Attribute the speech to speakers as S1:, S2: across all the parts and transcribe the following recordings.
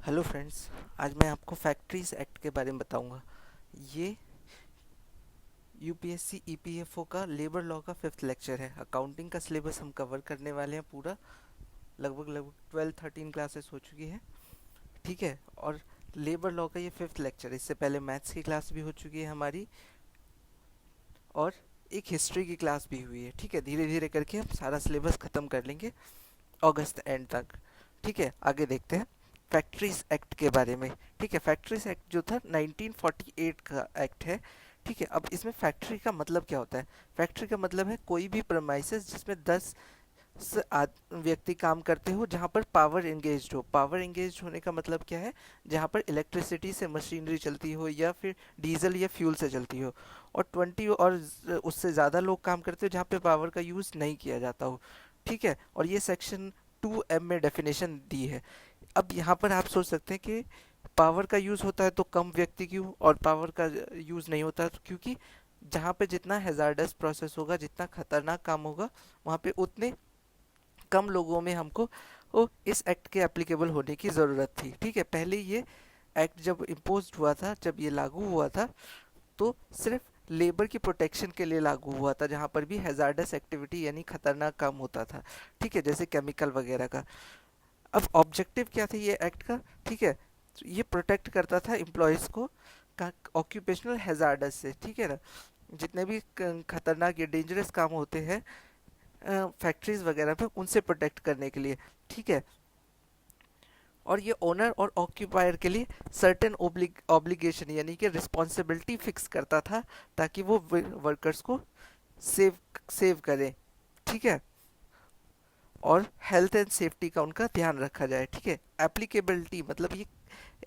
S1: Hello friends. आज मैं आपको फैक्ट्रीज एक्ट के बारे में बताऊंगा। ये यूपीएससी ईपीएफओ का लेबर लॉ का फिफ्थ लेक्चर है। अकाउंटिंग का सिलेबस हम कवर करने वाले हैं पूरा। लगभग लगभग 12-13 क्लासेस हो चुकी है, ठीक है। और लेबर लॉ का ये फिफ्थ लेक्चर, इससे पहले मैथ्स की क्लास भी हो चुकी है हमारी, और एक हिस्ट्री की क्लास भी हुई है, ठीक है। धीरे धीरे करके हम सारा सिलेबस ख़त्म कर लेंगे अगस्त एंड तक, ठीक है। आगे देखते हैं फैक्ट्रीज एक्ट के बारे में, ठीक है। फैक्ट्रीज एक्ट जो था 1948 का एक्ट है, ठीक है। अब इसमें फैक्ट्री का मतलब क्या होता है? फैक्ट्री का मतलब है कोई भी प्रमाइसेस जिसमें 10 व्यक्ति काम करते हो, जहाँ पर पावर एंगेज हो। पावर एंगेज होने का मतलब क्या है? जहाँ पर इलेक्ट्रिसिटी से मशीनरी चलती हो या फिर डीजल या फ्यूल से चलती हो। और 20 और उससे ज़्यादा लोग काम करते हो जहाँ पे पावर का यूज़ नहीं किया जाता हो, ठीक है। और ये सेक्शन 2M में डेफिनेशन दी है। अब यहाँ पर आप सोच सकते हैं कि पावर का यूज़ होता है तो कम व्यक्ति क्यों, और पावर का यूज़ नहीं होता तो क्योंकि जहाँ पे जितना हैजार्डस प्रोसेस होगा, जितना खतरनाक काम होगा, वहाँ पे उतने कम लोगों में हमको इस एक्ट के एप्लीकेबल होने की ज़रूरत थी, ठीक है। पहले ये एक्ट जब इम्पोज हुआ था, जब ये लागू हुआ था, तो सिर्फ लेबर की प्रोटेक्शन के लिए लागू हुआ था, जहाँ पर भी हैजार्डस एक्टिविटी यानी खतरनाक काम होता था, ठीक है, जैसे केमिकल वगैरह का। अब ऑब्जेक्टिव क्या था ये एक्ट का? ठीक है, तो ये प्रोटेक्ट करता था एम्प्लॉयज़ को का ऑक्यूपेशनल हैजार्डस से, ठीक है ना। जितने भी खतरनाक या डेंजरस काम होते हैं फैक्ट्रीज वगैरह पे, उनसे प्रोटेक्ट करने के लिए, ठीक है। और ये ओनर और ऑक्यूपायर के लिए सर्टेन ऑब्लिगेशन यानी कि रिस्पॉन्सिबिलिटी फिक्स करता था, ताकि वो वर्कर्स को सेव सेव करें, ठीक है। और हेल्थ एंड सेफ्टी का उनका ध्यान रखा जाए, ठीक है। एप्लीकेबिलिटी मतलब ये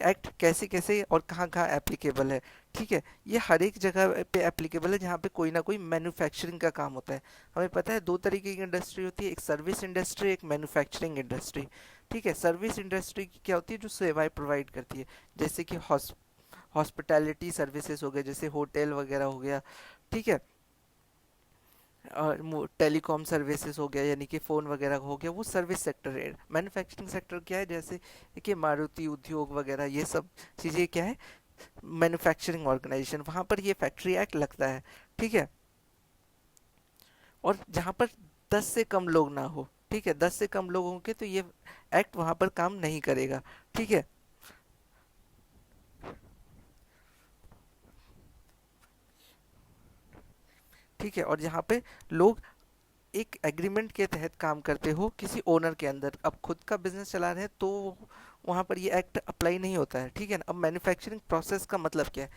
S1: एक्ट कैसे कैसे और कहाँ कहाँ एप्लीकेबल है, ठीक है। ये हर एक जगह पे एप्लीकेबल है जहाँ पे कोई ना कोई मैन्युफैक्चरिंग का काम होता है। हमें पता है दो तरीके की इंडस्ट्री होती है, एक सर्विस इंडस्ट्री, एक मैन्युफैक्चरिंग इंडस्ट्री, ठीक है। सर्विस इंडस्ट्री क्या होती है? जो सेवाएं प्रोवाइड करती है, जैसे कि हॉस्पिटैलिटी सर्विसेज हो गए, जैसे होटल वगैरह हो गया, ठीक है। और टेलीकॉम सर्विसेज हो गया, यानी कि फ़ोन वगैरह हो गया, वो सर्विस सेक्टर है। मैन्युफैक्चरिंग सेक्टर क्या है? जैसे कि मारुति उद्योग वगैरह, ये सब चीज़ें क्या है? मैन्युफैक्चरिंग ऑर्गेनाइजेशन, वहाँ पर ये फैक्ट्री एक्ट लगता है, ठीक है। और जहाँ पर 10 से कम लोग ना हो, ठीक है, 10 से कम लोग होंगे तो ये एक्ट वहाँ पर काम नहीं करेगा, ठीक है। ठीक है, और यहाँ पे लोग एक एग्रीमेंट के तहत काम करते हो किसी ओनर के अंदर। अब खुद का बिजनेस चला रहे हैं तो वहाँ पर ये एक्ट अप्लाई नहीं होता है, ठीक है ना। अब मैन्युफैक्चरिंग प्रोसेस का मतलब क्या है?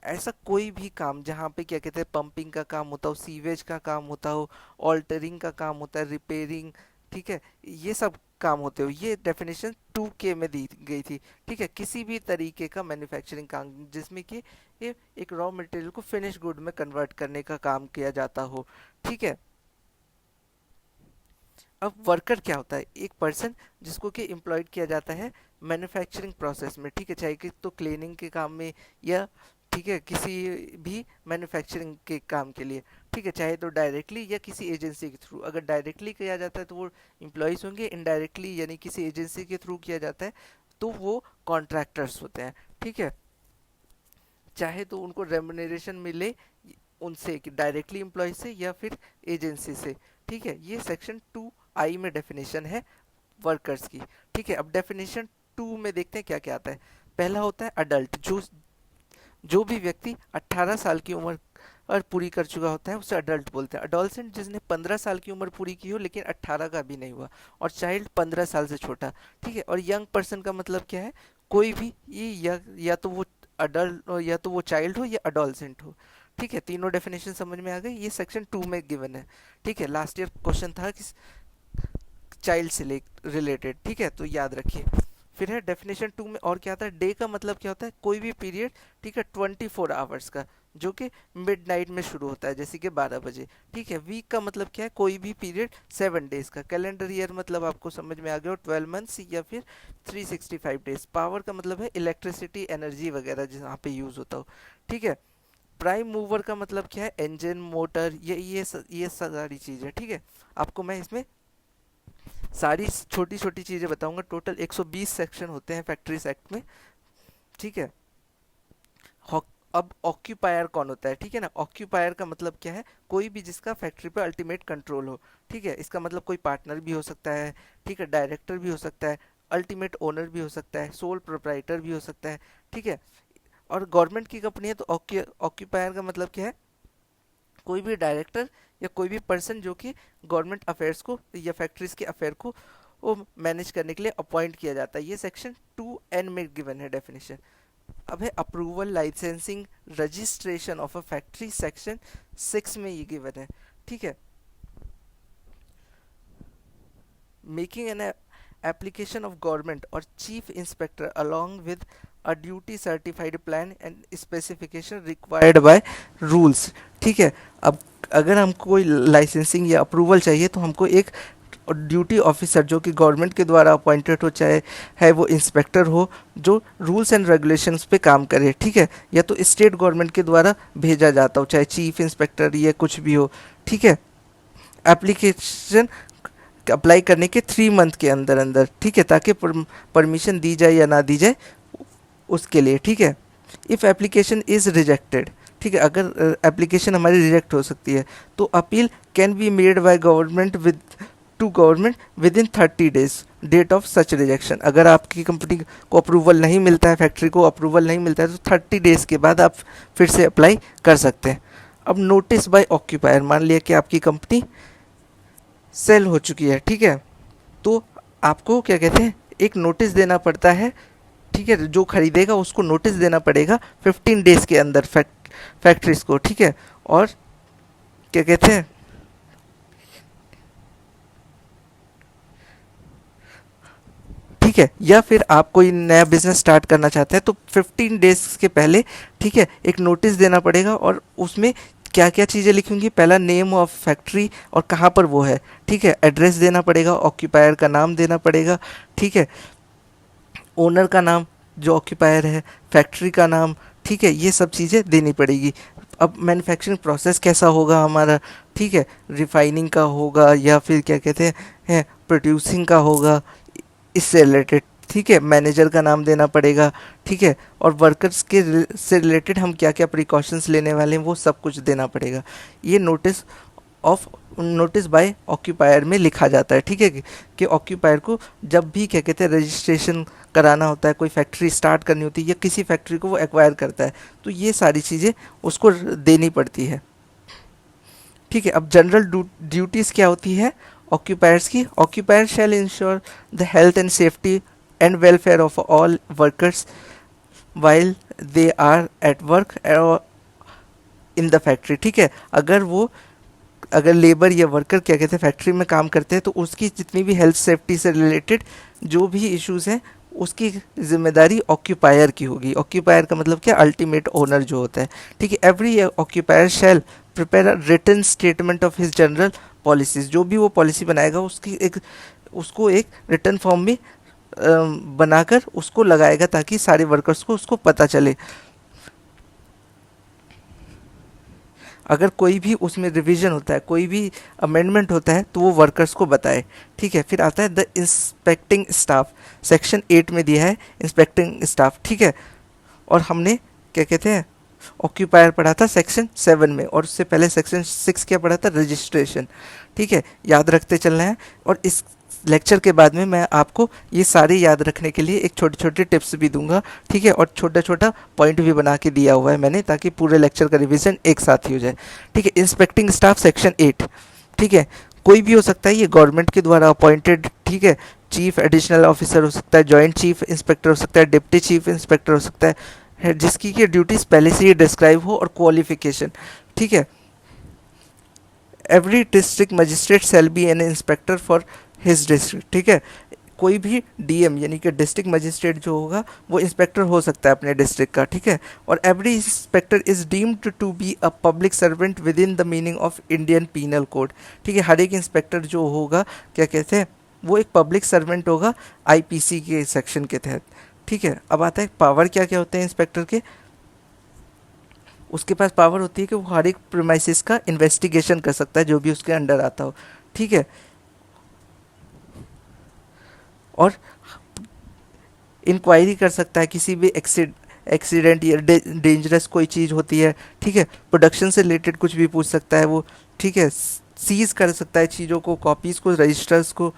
S1: ऐसा कोई भी काम जहाँ पे क्या कहते हैं पंपिंग का काम होता हो, सीवेज का काम होता हो, ऑल्टरिंग का काम होता है, रिपेयरिंग, ठीक है, ये सब काम होते हो, ये डेफिनेशन 2K में दी गई थी, ठीक है। किसी भी तरीके का मैन्युफैक्चरिंग काम जिसमें कि ये एक रॉ मटेरियल को फिनिश गुड में कन्वर्ट करने का काम किया जाता हो, ठीक है। अब वर्कर क्या होता है? एक पर्सन जिसको कि एम्प्लॉयड किया जाता है मैन्युफैक्चरिंग प्रोसेस में, ठीक है, चाहे कि तो क्लीनिंग के काम में या, ठीक है, किसी भी मैन्युफैक्चरिंग के काम के लिए, ठीक है, चाहे तो डायरेक्टली या किसी एजेंसी के थ्रू। अगर डायरेक्टली किया जाता है तो वो एम्प्लॉयज़ होंगे, इनडायरेक्टली यानी किसी एजेंसी के थ्रू किया जाता है तो वो कॉन्ट्रैक्टर्स होते हैं, ठीक है। चाहे तो उनको रेमुनरेशन मिले उनसे कि डायरेक्टली एम्प्लॉय से या फिर एजेंसी से, ठीक है। ये सेक्शन 2I में डेफिनेशन है वर्कर्स की, ठीक है। अब डेफिनेशन 2 में देखते हैं क्या क्या आता है। पहला होता है अडल्ट, जो जो भी व्यक्ति 18 साल की उम्र और पूरी कर चुका होता है उसे अडल्ट बोलते हैं। अडोलसेंट जिसने 15 साल की उम्र पूरी की हो लेकिन 18 का भी नहीं हुआ। और चाइल्ड 15 साल से छोटा, ठीक है। और यंग पर्सन का मतलब क्या है? कोई भी ये या तो वो अडल्ट या तो वो चाइल्ड हो या अडोलसेंट हो, ठीक है। तीनों डेफिनेशन समझ में आ गई, ये सेक्शन 2 में गिवन है, ठीक है। लास्ट ईयर क्वेश्चन था कि चाइल्ड से रिलेटेड, ठीक है, तो याद रखिए। फिर है डेफिनेशन 2 में और क्या आता है? डे का मतलब क्या होता है? कोई भी पीरियड, ठीक है, 24 आवर्स का, जो कि मिडनाइट में शुरू होता है, जैसे कि 12 बजे, ठीक है। वीक का मतलब क्या है? कोई भी पीरियड 7 डेज का। कैलेंडर ईयर मतलब आपको समझ में आ गया, 12 मंथ्स या फिर 365 डेज। पावर का मतलब है इलेक्ट्रिसिटी एनर्जी वगैरह जहाँ पे यूज होता हो, ठीक है। प्राइम मूवर का मतलब क्या है? इंजन, मोटर, ये सारी चीज़ें, ठीक है। आपको मैं इसमें सारी छोटी छोटी चीज़ें बताऊंगा। टोटल 120 सेक्शन होते हैं फैक्ट्रीज एक्ट में, ठीक है। अब ऑक्यूपायर कौन होता है, ठीक है ना। ऑक्यूपायर का मतलब क्या है, कोई भी जिसका फैक्ट्री पे अल्टीमेट कंट्रोल हो, ठीक है। इसका मतलब कोई पार्टनर भी हो सकता है, ठीक है, डायरेक्टर भी हो सकता है, अल्टीमेट ओनर भी हो सकता है, सोल प्रोप्राइटर भी हो सकता है, ठीक है। और गवर्नमेंट की कंपनी है तो ऑक्यूपायर का मतलब क्या है, कोई भी डायरेक्टर या कोई भी पर्सन जो कि गवर्नमेंट अफेयर्स को या फैक्ट्रीज के अफेयर को वो मैनेज करने के लिए अपॉइंट किया जाता है। ये सेक्शन 2N में गिवन है डेफिनेशन। अब है approval, licensing, registration of a factory, section 6 में ये गिवन है, ठीक है। Making an application of government or chief inspector along with a duty certified plan and specification required by rules, ठीक है। अब अगर हमको कोई लाइसेंसिंग या अप्रूवल चाहिए तो हमको एक ड्यूटी ऑफिसर जो कि गवर्नमेंट के द्वारा अपॉइंटेड हो, चाहे है वो इंस्पेक्टर हो, जो रूल्स एंड रेगुलेशंस पे काम करे, ठीक है। या तो स्टेट गवर्नमेंट के द्वारा भेजा जाता हो, चाहे चीफ इंस्पेक्टर या कुछ भी हो, ठीक है। एप्लीकेशन अप्लाई करने के 3 मंथ के अंदर अंदर, ठीक है, ताकि परमिशन दी जाए या ना दी जाए उसके लिए, ठीक है। इफ़ एप्लीकेशन इज़ रिजेक्टेड, ठीक है, अगर एप्लीकेशन हमारी रिजेक्ट हो सकती है तो appeal can be made by government with to government within 30 days date of such rejection. अगर आपकी कंपनी को अप्रूवल नहीं मिलता है, फैक्ट्री को अप्रूवल नहीं मिलता है, तो 30 days के बाद आप फिर से अप्लाई कर सकते हैं। अब नोटिस बाय ऑक्यूपायर, मान लिया कि आपकी कंपनी सेल हो चुकी है, ठीक है, तो आपको क्या कहते हैं, एक नोटिस देना पड़ता है, ठीक है। जो खरीदेगा उसको नोटिस देना पड़ेगा 15 days के अंदर फैक्ट्रीज को, ठीक है। और क्या कहते हैं, ठीक है, या फिर आप कोई नया बिजनेस स्टार्ट करना चाहते हैं तो 15 days के पहले, ठीक है, एक नोटिस देना पड़ेगा। और उसमें क्या क्या चीज़ें लिखूंगी, पहला नेम ऑफ फैक्ट्री और कहाँ पर वो है, ठीक है, एड्रेस देना पड़ेगा, ऑक्यूपायर का नाम देना पड़ेगा, ठीक है, ओनर का नाम जो ऑक्यूपायर है, फैक्ट्री का नाम, ठीक है, ये सब चीज़ें देनी पड़ेगी। अब मैन्युफैक्चरिंग प्रोसेस कैसा होगा हमारा, ठीक है, रिफाइनिंग का होगा या फिर क्या कहते हैं प्रोड्यूसिंग का होगा, इससे रिलेटेड, ठीक है, मैनेजर का नाम देना पड़ेगा, ठीक है। और वर्कर्स के से रिलेटेड हम क्या क्या प्रिकॉशंस लेने वाले हैं वो सब कुछ देना पड़ेगा। ये नोटिस बाय ऑक्यूपायर में लिखा जाता है, ठीक है, कि ऑक्यूपायर को जब भी क्या कहते हैं रजिस्ट्रेशन कराना होता है, कोई फैक्ट्री स्टार्ट करनी होती है या किसी फैक्ट्री को वो एक्वायर करता है, तो ये सारी चीज़ें उसको देनी पड़ती है, ठीक है। अब जनरल ड्यूटीज़ क्या होती है ऑक्यूपायर्स की, occupier shall ensure the health and safety and welfare of all workers while they are at work in the factory, ठीक है। अगर लेबर या वर्कर क्या कहते हैं फैक्ट्री में काम करते हैं तो उसकी जितनी भी हेल्थ सेफ्टी से रिलेटेड जो भी इश्यूज हैं उसकी जिम्मेदारी ऑक्यूपायर की होगी। ऑक्यूपायर का मतलब क्या, अल्टीमेट ओनर जो होता है, ठीक है। Every occupier shall prepare a written statement of his general policies, जो भी वो पॉलिसी बनाएगा उसको एक रिटर्न फॉर्म में बनाकर उसको लगाएगा ताकि सारे वर्कर्स को उसको पता चले। अगर कोई भी उसमें रिवीजन होता है, कोई भी अमेंडमेंट होता है तो वो वर्कर्स को बताए, ठीक है। फिर आता है द इंस्पेक्टिंग स्टाफ, सेक्शन 8 में दिया है इंस्पेक्टिंग स्टाफ, ठीक है। और हमने क्या कहते हैं ऑक्यूपायर पढ़ा था सेक्शन 7 में, और उससे पहले सेक्शन 6 क्या पढ़ा था, रजिस्ट्रेशन, ठीक है। याद रखते चलना है। और इस लेक्चर के बाद में मैं आपको ये सारे याद रखने के लिए एक छोटे छोटे टिप्स भी दूंगा, ठीक है, और छोटा छोटा पॉइंट भी बना के दिया हुआ है मैंने ताकि पूरे लेक्चर का रिवीजन एक साथ ही हो जाए, ठीक है। इंस्पेक्टिंग स्टाफ सेक्शन 8, ठीक है, कोई भी हो सकता है, ये गवर्नमेंट के द्वारा अपॉइंटेड, ठीक है, चीफ एडिशनल ऑफिसर हो सकता है, जॉइंट चीफ इंस्पेक्टर हो सकता है, डिप्टी चीफ इंस्पेक्टर हो सकता है जिसकी की ड्यूटीज़ पहले से ही डिस्क्राइब हो, और क्वालिफिकेशन, ठीक है। Every district magistrate shall be an inspector for his district, ठीक है। कोई भी डीएम यानी कि डिस्ट्रिक्ट मजिस्ट्रेट जो होगा वो इंस्पेक्टर हो सकता है अपने डिस्ट्रिक्ट का, ठीक है। और every inspector is deemed to be a public servant within the meaning of Indian penal code, ठीक है। हर एक इंस्पेक्टर जो होगा क्या कहते हैं वो एक पब्लिक सर्वेंट होगा आईपीसी के सेक्शन के तहत, ठीक है। अब आता है पावर क्या क्या होते हैं इंस्पेक्टर के। उसके पास पावर होती है कि वो हर एक प्रीमाइसिस का इन्वेस्टिगेशन कर सकता है जो भी उसके अंडर आता हो, ठीक है। और इंक्वायरी कर सकता है किसी भी एक्सीडेंट या डेंजरस कोई चीज़ होती है, ठीक है, प्रोडक्शन से रिलेटेड कुछ भी पूछ सकता है वो, ठीक है, सीज कर सकता है चीज़ों को, कॉपीज़ को, रजिस्टर्स को,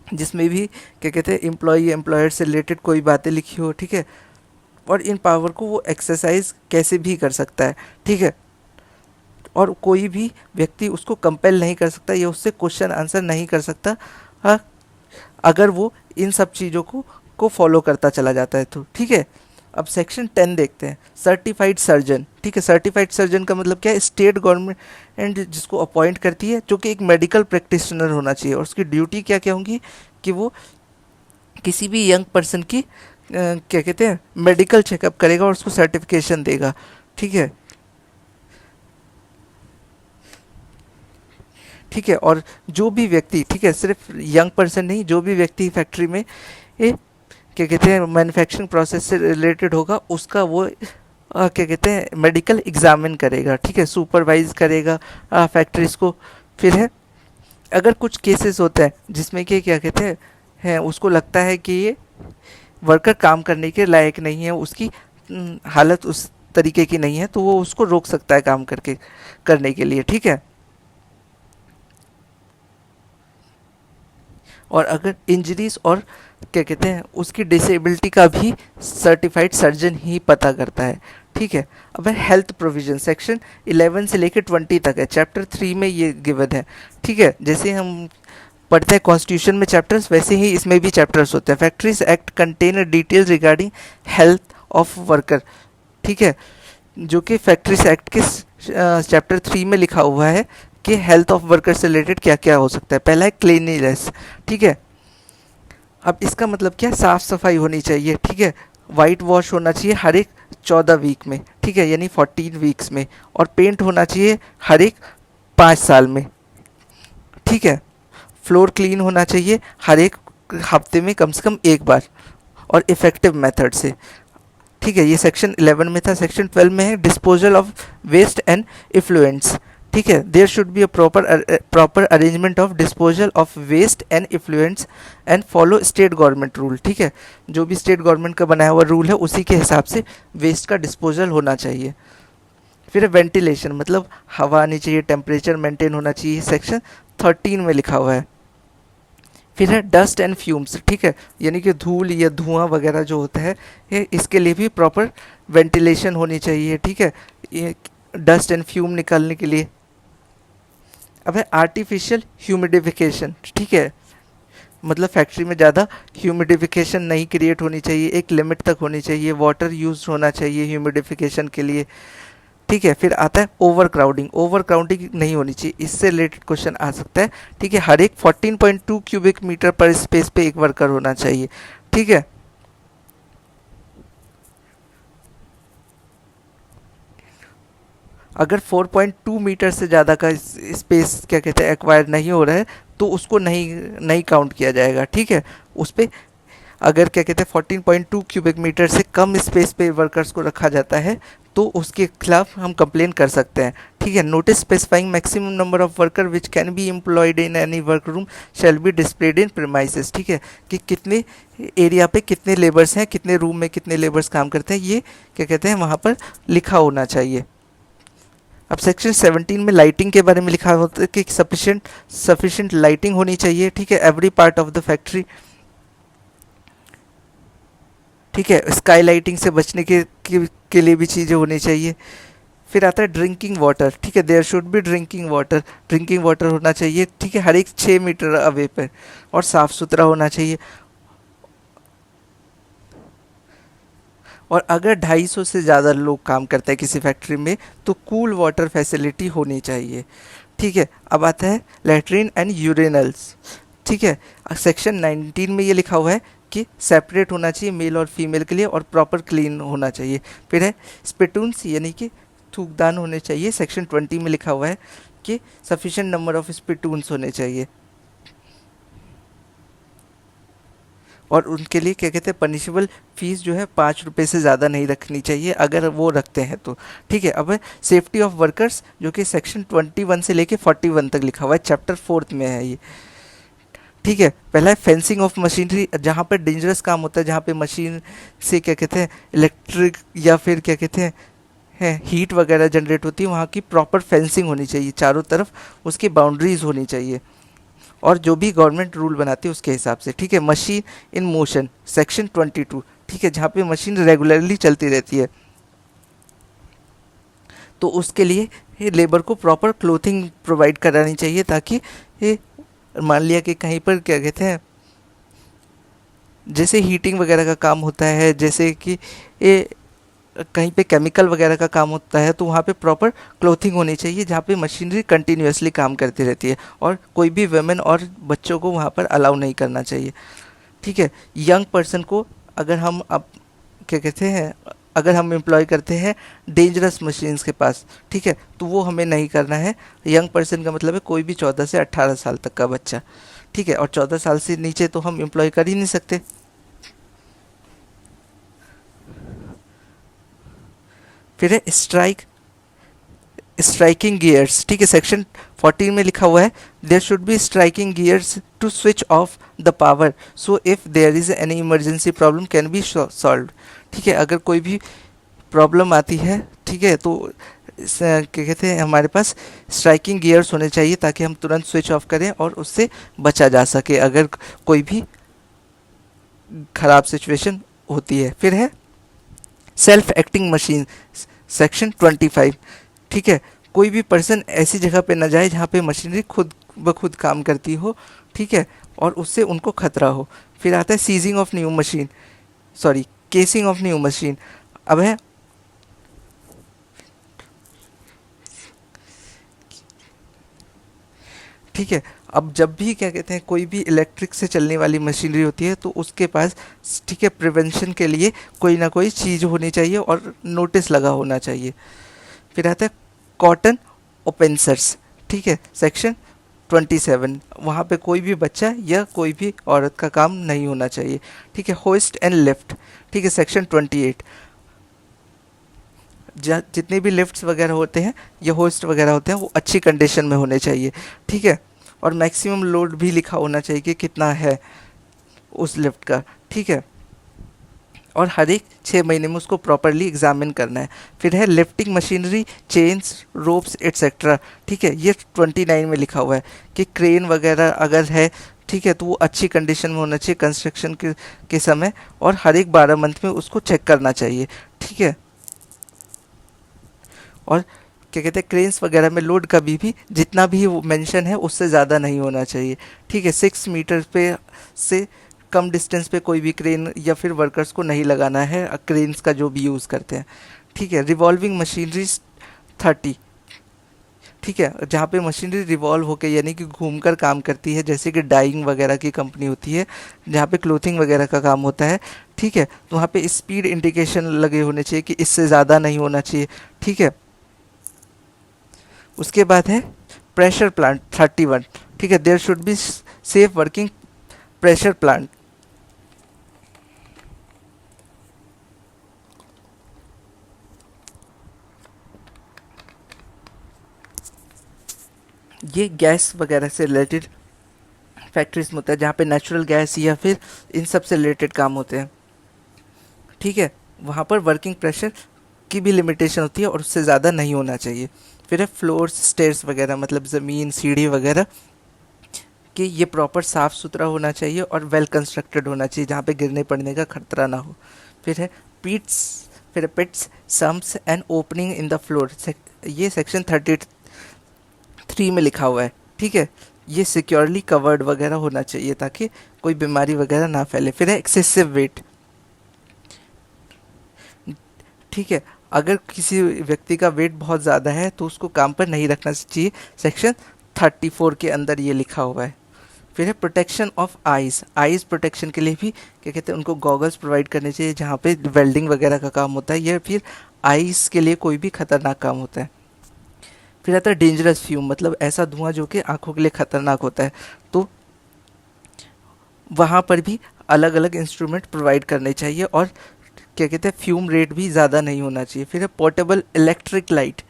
S1: जिसमें भी क्या कहते हैं एम्प्लॉई एम्प्लॉयर से रिलेटेड कोई बातें लिखी हो, ठीक है, और इन पावर को वो एक्सरसाइज कैसे भी कर सकता है, ठीक है, और कोई भी व्यक्ति उसको कंपेल नहीं कर सकता या उससे क्वेश्चन आंसर नहीं कर सकता, हाँ, अगर वो इन सब चीज़ों को फॉलो करता चला जाता है तो, ठीक है। अब सेक्शन 10 देखते हैं, सर्टिफाइड सर्जन, ठीक है। सर्टिफाइड सर्जन का मतलब क्या है, स्टेट गवर्नमेंट जिसको अपॉइंट करती है, जो कि एक मेडिकल प्रैक्टिशनर होना चाहिए, और उसकी ड्यूटी क्या क्या होंगी कि वो किसी भी यंग पर्सन की क्या कहते हैं मेडिकल चेकअप करेगा और उसको सर्टिफिकेशन देगा, ठीक है, ठीक है। और जो भी व्यक्ति, ठीक है, सिर्फ यंग पर्सन नहीं, जो भी व्यक्ति फैक्ट्री में क्या कहते हैं मैन्युफैक्चरिंग प्रोसेस से रिलेटेड होगा, उसका वो क्या कहते हैं मेडिकल एग्जामिन करेगा, ठीक है, सुपरवाइज करेगा फैक्ट्रीज को। फिर है, अगर कुछ केसेस होते हैं जिसमें कि क्या कहते हैं उसको लगता है कि ये वर्कर काम करने के लायक नहीं है, उसकी हालत उस तरीके की नहीं है, तो वो उसको रोक सकता है काम करने के लिए, ठीक है। और अगर इंजरीज और क्या कहते हैं उसकी डिसेबिलिटी का भी सर्टिफाइड सर्जन ही पता करता है, ठीक है। अब है हेल्थ प्रोविजन, सेक्शन 11 से लेकर 20 तक है, चैप्टर 3 में ये गिवन है, ठीक है। जैसे हम पढ़ते हैं कॉन्स्टिट्यूशन में चैप्टर्स, वैसे ही इसमें भी चैप्टर्स होते हैं। Factories act contain details regarding health of worker, ठीक है, जो कि फैक्ट्रीज एक्ट के चैप्टर 3 में लिखा हुआ है कि हेल्थ ऑफ वर्कर से रिलेटेड क्या क्या हो सकता है। पहला है क्लीनिनेस, ठीक है। अब इसका मतलब क्या, साफ सफाई होनी चाहिए, ठीक है, वाइट वॉश होना चाहिए हर एक 14 वीक में, ठीक है, यानी 14 वीक्स में, और पेंट होना चाहिए हर एक 5 साल में, ठीक है। फ्लोर क्लीन होना चाहिए हर एक हफ्ते में कम से कम एक बार, और इफ़ेक्टिव मेथड से, ठीक है। ये सेक्शन 11 में था। सेक्शन 12 में है disposal of waste and effluents, ठीक है। There should be a proper arrangement of disposal of waste and effluents and follow state government rule, ठीक है। जो भी स्टेट गवर्नमेंट का बनाया हुआ रूल है उसी के हिसाब से वेस्ट का डिस्पोजल होना चाहिए। फिर वेंटिलेशन, मतलब हवा आनी चाहिए, टेम्परेचर मेंटेन होना चाहिए, सेक्शन 13 में लिखा हुआ है। फिर है डस्ट एंड फ्यूम्स, ठीक है, यानी कि धूल या धुआं वगैरह जो होता है, ये इसके लिए भी प्रॉपर वेंटिलेशन होनी चाहिए, ठीक है, ये डस्ट एंड फ्यूम निकालने के लिए। अब है आर्टिफिशियल ह्यूमिडिफिकेशन, ठीक है, मतलब फैक्ट्री में ज़्यादा ह्यूमिडिफिकेशन नहीं क्रिएट होनी चाहिए, एक लिमिट तक होनी चाहिए, वाटर यूज होना चाहिए ह्यूमिडिफिकेशन के लिए, ठीक है। फिर आता है ओवर क्राउडिंग, ओवर क्राउडिंग नहीं होनी चाहिए, इससे रिलेटेड क्वेश्चन आ सकता है, ठीक है। हर एक 14.2 क्यूबिक मीटर पर स्पेस पे एक वर्कर होना चाहिए, ठीक है। अगर 4.2 मीटर से ज़्यादा का स्पेस क्या कहते हैं एक्वायर नहीं हो रहा है तो उसको नहीं नहीं काउंट किया जाएगा, ठीक है। उस पर अगर क्या कहते हैं 14.2 क्यूबिक मीटर से कम स्पेस पे वर्कर्स को रखा जाता है तो उसके खिलाफ हम कंप्लेन कर सकते हैं, ठीक है। Notice specifying maximum number of worker which can be employed in any work room shall be displayed in premises, ठीक है, कि कितने एरिया पे कितने लेबर्स हैं, कितने रूम में कितने लेबर्स काम करते हैं, ये क्या कहते हैं वहाँ पर लिखा होना चाहिए। अब सेक्शन 17 में लाइटिंग के बारे में लिखा होता है कि सफिशिएंट लाइटिंग होनी चाहिए, ठीक है, every part of the factory, ठीक है। स्काई लाइटिंग से बचने के लिए भी चीज़ें होनी चाहिए। फिर आता है ड्रिंकिंग वाटर, ठीक है, there should be drinking water होना चाहिए, ठीक है, हर एक 6 मीटर अवे पर, और साफ़ सुथरा होना चाहिए। और अगर 250 से ज़्यादा लोग काम करते हैं किसी फैक्ट्री में तो कूल वाटर फैसिलिटी होनी चाहिए, ठीक है। अब आता है लेटरिन एंड यूरिनल्स, ठीक है। सेक्शन 19 में ये लिखा हुआ है कि सेपरेट होना चाहिए मेल और फीमेल के लिए, और प्रॉपर क्लीन होना चाहिए। फिर है स्पिटून्स, यानी कि थूकदान होने चाहिए, सेक्शन 20 में लिखा हुआ है कि सफिशेंट नंबर ऑफ स्पिटून्स होने चाहिए, और उनके लिए क्या कहते हैं पनिशेबल फीस जो है 5 रुपये से ज़्यादा नहीं रखनी चाहिए अगर वो रखते हैं तो, ठीक है। अब सेफ्टी ऑफ वर्कर्स, जो कि सेक्शन 21 से लेके 41 तक लिखा हुआ है, चैप्टर 4 में है ये, ठीक है, पहला है फेंसिंग ऑफ मशीनरी, जहाँ पर डेंजरस काम होता है, जहाँ पे मशीन से क्या कहते हैं इलेक्ट्रिक या फिर क्या कहते हैं हीट वगैरह जनरेट होती है, वहाँ की प्रॉपर फेंसिंग होनी चाहिए, चारों तरफ उसकी बाउंड्रीज होनी चाहिए, और जो भी गवर्नमेंट रूल बनाती है उसके हिसाब से। ठीक है, मशीन इन मोशन सेक्शन 22, ठीक है, जहाँ पे मशीन रेगुलरली चलती रहती है, तो उसके लिए लेबर को प्रॉपर क्लोथिंग प्रोवाइड करानी चाहिए, ताकि ये मान लिया कि कहीं पर क्या कहते हैं जैसे हीटिंग वगैरह का काम होता है, जैसे कि ये कहीं पे केमिकल वगैरह का काम होता है, तो वहाँ पे प्रॉपर क्लोथिंग होनी चाहिए, जहाँ पे मशीनरी कंटिन्यूअसली काम करती रहती है, और कोई भी वेमेन और बच्चों को वहाँ पर अलाउ नहीं करना चाहिए। ठीक है, यंग पर्सन को अगर हम अब क्या कहते हैं अगर हम एम्प्लॉय करते हैं डेंजरस मशीन्स के पास, ठीक है, तो वो हमें नहीं करना है। यंग पर्सन का मतलब है कोई भी 14 से 18 साल तक का बच्चा, ठीक है, और 14 साल से नीचे तो हम एम्प्लॉय कर ही नहीं सकते। फिर है स्ट्राइकिंग गियर्स, ठीक है, सेक्शन 14 में लिखा हुआ है there should be striking gears to switch off the power, so if there is any emergency problem can be solve. ठीक है, अगर कोई भी प्रॉब्लम आती है, ठीक है, तो क्या कहते हैं हमारे पास स्ट्राइकिंग गियर्स होने चाहिए, ताकि हम तुरंत स्विच ऑफ करें और उससे बचा जा सके अगर कोई भी ख़राब सिचुएशन होती है। फिर है सेल्फ एक्टिंग मशीन सेक्शन 25, ठीक है, कोई भी पर्सन ऐसी जगह पे न जाए जहाँ पे मशीनरी खुद ब खुद काम करती हो, ठीक है, और उससे उनको खतरा हो। फिर आता है seizing of new machine, sorry casing of new machine. अब है ठीक है, अब जब भी क्या कहते हैं कोई भी इलेक्ट्रिक से चलने वाली मशीनरी होती है, तो उसके पास ठीक है प्रिवेंशन के लिए कोई ना कोई चीज़ होनी चाहिए और नोटिस लगा होना चाहिए। फिर आता है कॉटन ओपेंसर्स, ठीक है, सेक्शन 27, वहाँ पे कोई भी बच्चा या कोई भी औरत का काम नहीं होना चाहिए। ठीक है, होस्ट एंड लिफ्ट, ठीक है, सेक्शन 28, जितने भी लिफ्ट्स वगैरह होते हैं या होस्ट वगैरह होते हैं वो अच्छी कंडीशन में होने चाहिए। ठीक है, और मैक्सिमम लोड भी लिखा होना चाहिए कि कितना है उस लिफ्ट का। ठीक है, और हर एक 6 महीने में उसको प्रॉपरली एग्जामिन करना है। फिर है lifting machinery chains ropes etcetera, ठीक है, ये 29 में लिखा हुआ है कि क्रेन वगैरह अगर है, ठीक है, तो वो अच्छी कंडीशन में होना चाहिए कंस्ट्रक्शन के समय, और हर एक 12 मंथ में उसको चेक करना चाहिए। ठीक है, और क्या कहते हैं क्रेन्स वगैरह में लोड कभी भी जितना भी वो मेंशन है उससे ज़्यादा नहीं होना चाहिए। ठीक है, 6 मीटर पे से कम डिस्टेंस पे कोई भी क्रेन या फिर वर्कर्स को नहीं लगाना है क्रेन्स का जो भी यूज़ करते हैं। ठीक है, रिवॉल्विंग मशीनरी 30, ठीक है, जहाँ पे मशीनरी रिवॉल्व होकर यानी कि घूमकर काम करती है, जैसे कि डाइंग वगैरह की कंपनी होती है, जहाँ पे क्लोथिंग वगैरह का काम होता है। ठीक है, तो वहाँ पे स्पीड इंडिकेशन लगे होने चाहिए कि इससे ज़्यादा नहीं होना चाहिए। ठीक है, उसके बाद है प्रेशर प्लांट 31, ठीक है, there should be safe working pressure plant. ये गैस वगैरह से रिलेटेड फैक्ट्रीज में होता है, जहाँ पे नेचुरल गैस या फिर इन सब से रिलेटेड काम होते हैं। ठीक है, वहाँ पर वर्किंग प्रेशर की भी लिमिटेशन होती है और उससे ज़्यादा नहीं होना चाहिए। फिर है फ्लोर्स स्टेयर्स वगैरह, मतलब ज़मीन सीढ़ी वगैरह कि ये प्रॉपर साफ़ सुथरा होना चाहिए और वेल कंस्ट्रक्टेड होना चाहिए, जहाँ पे गिरने पड़ने का खतरा ना हो। फिर है पिट्स, फिर pits sumps and opening in the floor, ये सेक्शन 33 में लिखा हुआ है। ठीक है, ये सिक्योरली कवर्ड वगैरह होना चाहिए ताकि कोई बीमारी वगैरह ना फैले। फिर है एक्सेसिव वेट, ठीक है, अगर किसी व्यक्ति का वेट बहुत ज़्यादा है तो उसको काम पर नहीं रखना चाहिए, सेक्शन 34 के अंदर ये लिखा हुआ है। फिर है protection of eyes, eyes protection के लिए भी क्या कहते हैं उनको गॉगल्स प्रोवाइड करने चाहिए, जहाँ पे वेल्डिंग वगैरह का काम होता है या फिर आइज़ के लिए कोई भी खतरनाक काम होता है। फिर आता है डेंजरस फ्यूम, मतलब ऐसा धुआं जो कि आंखों के लिए खतरनाक होता है, तो वहाँ पर भी अलग अलग इंस्ट्रूमेंट प्रोवाइड करने चाहिए, और क्या कहते हैं फ्यूम रेट भी ज़्यादा नहीं होना चाहिए। फिर है पोर्टेबल इलेक्ट्रिक लाइट,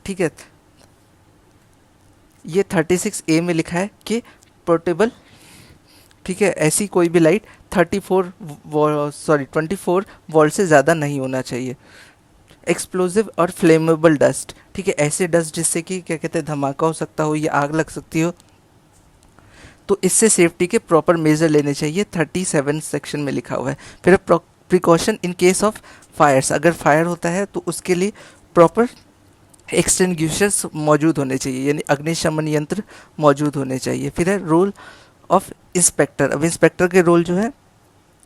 S1: ठीक है, ये 36A में लिखा है कि पोर्टेबल ठीक है, ऐसी कोई भी लाइट 24 वोल्ट से ज़्यादा नहीं होना चाहिए। एक्सप्लोजिव और फ्लेमेबल डस्ट, ठीक है, ऐसे डस्ट जिससे कि क्या कहते हैं धमाका हो सकता हो या आग लग सकती हो, तो इससे सेफ्टी के प्रॉपर मेजर लेने चाहिए, 37 सेक्शन में लिखा हुआ है। फिर precaution in case of fires, अगर फायर होता है तो उसके लिए प्रॉपर एक्सटिंग्विशर्स मौजूद होने चाहिए, यानी अग्निशमन यंत्र मौजूद होने चाहिए। फिर है रोल ऑफ इंस्पेक्टर। अब इंस्पेक्टर के रोल जो है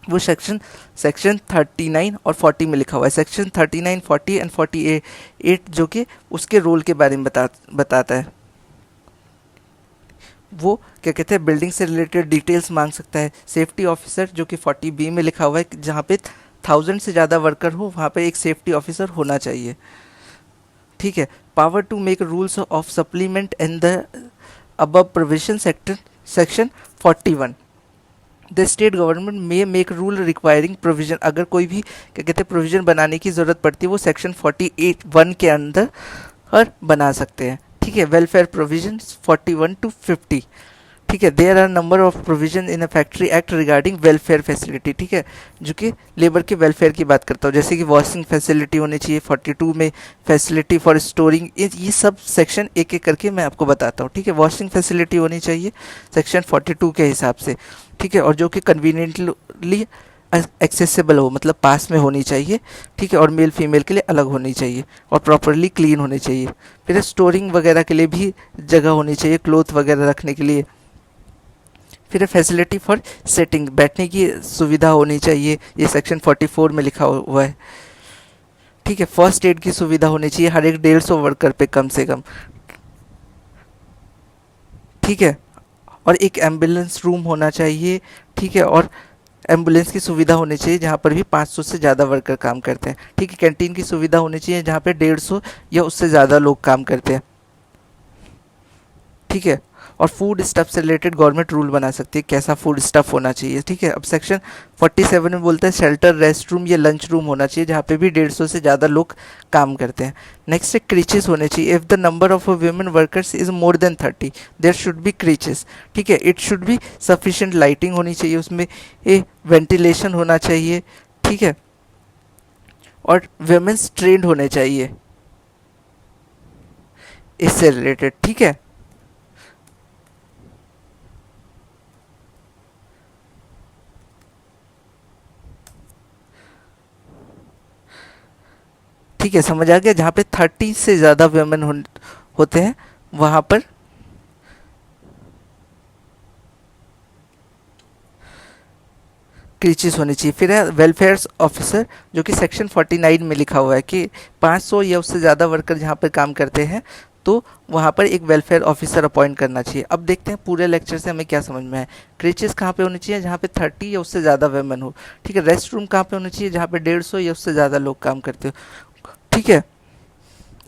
S1: वो सेक्शन 39 और 40 में लिखा हुआ है। सेक्शन 39, 40 एंड 48 जो कि उसके रोल के बारे में बताता है। वो क्या कहते हैं बिल्डिंग से रिलेटेड डिटेल्स मांग सकता है। सेफ्टी ऑफिसर जो कि 40B में लिखा हुआ है, जहाँ पे 1000 से ज़्यादा वर्कर हो वहाँ पे एक सेफ्टी ऑफिसर होना चाहिए, ठीक है। Power to make rules of supplement and the above provision section 41। The state government may make rule requiring provision, अगर कोई भी क्या कहते हैं प्रोविजन बनाने की ज़रूरत पड़ती है वो सेक्शन 48(1) के अंदर बना सकते हैं, ठीक है। वेलफेयर प्रोविजन 41 to 50, ठीक है। There are number of provision in a factory act regarding welfare facility, ठीक है, जो कि लेबर के वेलफेयर की बात करता हूँ, जैसे कि वॉशिंग फैसिलिटी होनी चाहिए 42 में, फैसिलिटी फॉर स्टोरिंग, ये सब सेक्शन एक एक करके मैं आपको बताता हूँ, ठीक है। वॉशिंग फैसिलिटी होनी चाहिए सेक्शन 42 के हिसाब से, ठीक है, और जो कि कन्वीनियंटली एक्सेसिबल हो, मतलब पास में होनी चाहिए, ठीक है, और मेल फीमेल के लिए अलग होनी चाहिए और प्रॉपरली क्लीन होनी चाहिए। फिर स्टोरिंग वगैरह के लिए भी जगह होनी चाहिए, क्लोथ वगैरह रखने के लिए। फिर फैसिलिटी फॉर सेटिंग, बैठने की सुविधा होनी चाहिए, ये सेक्शन 44 में लिखा हुआ है, ठीक है। फर्स्ट एड की सुविधा होनी चाहिए हर एक 150 वर्कर पे कम से कम, ठीक है, और एक एम्बुलेंस रूम होना चाहिए, ठीक है, और एम्बुलेंस की सुविधा होनी चाहिए जहाँ पर भी 500 से ज़्यादा वर्कर काम करते हैं, ठीक है। कैंटीन की सुविधा होनी चाहिए जहाँ पे 150 या उससे ज़्यादा लोग काम करते हैं, ठीक है। और फूड स्टफ से रिलेटेड गवर्नमेंट रूल बना सकती है कैसा फूड स्टफ होना चाहिए, ठीक है। अब सेक्शन 47 में बोलता है शेल्टर, रेस्ट रूम या लंच रूम होना चाहिए जहाँ पे भी 150 से ज़्यादा लोग काम करते हैं। नेक्स्ट है क्रीचेस होने चाहिए। If the number of women workers is more than 30 there should be creches, ठीक है। It should be sufficient lighting होनी चाहिए, उसमें वेंटिलेशन होना चाहिए, ठीक है, और वुमेन्स ट्रेंड होने चाहिए इससे रिलेटेड, ठीक है। ठीक है, समझ आ गया। जहाँ पे 30 से ज़्यादा वुमेन होते हैं वहाँ पर क्रीचेस होनी चाहिए। फिर है वेलफेयर ऑफिसर जो कि सेक्शन 49 में लिखा हुआ है कि 500 या उससे ज़्यादा वर्कर जहाँ पर काम करते हैं तो वहाँ पर एक वेलफेयर ऑफिसर अपॉइंट करना चाहिए। अब देखते हैं पूरे लेक्चर से हमें क्या समझ में है। क्रीचेस कहाँ पे होनी चाहिए, जहाँ पे 30 या उससे ज़्यादा वुमेन हो, ठीक है। रेस्ट रूम कहाँ पे होनी चाहिए, जहाँ पे 150 या उससे ज़्यादा लोग काम करते हो, ठीक है।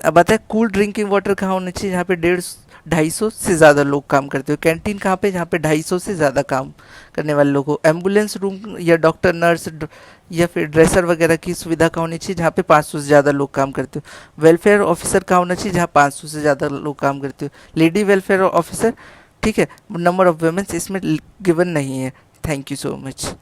S1: अब आता है कूल ड्रिंकिंग वाटर कहाँ होना चाहिए, जहाँ पे 250 से ज़्यादा लोग काम करते हो। कैंटीन कहाँ पे, जहाँ पे 250 से ज़्यादा काम करने वाले लोग हो। एम्बुलेंस रूम या डॉक्टर, नर्स या फिर ड्रेसर वगैरह की सुविधा कहाँ होनी चाहिए, जहाँ पे 500 से ज़्यादा लोग काम करते हो। वेलफेयर ऑफिसर कहाँ होना चाहिए, जहाँ 500 से ज़्यादा लोग काम करते हो। लेडी वेलफेयर ऑफिसर, ठीक है। नंबर ऑफ वुमेन्स इसमें गिवन नहीं है। Thank you so much.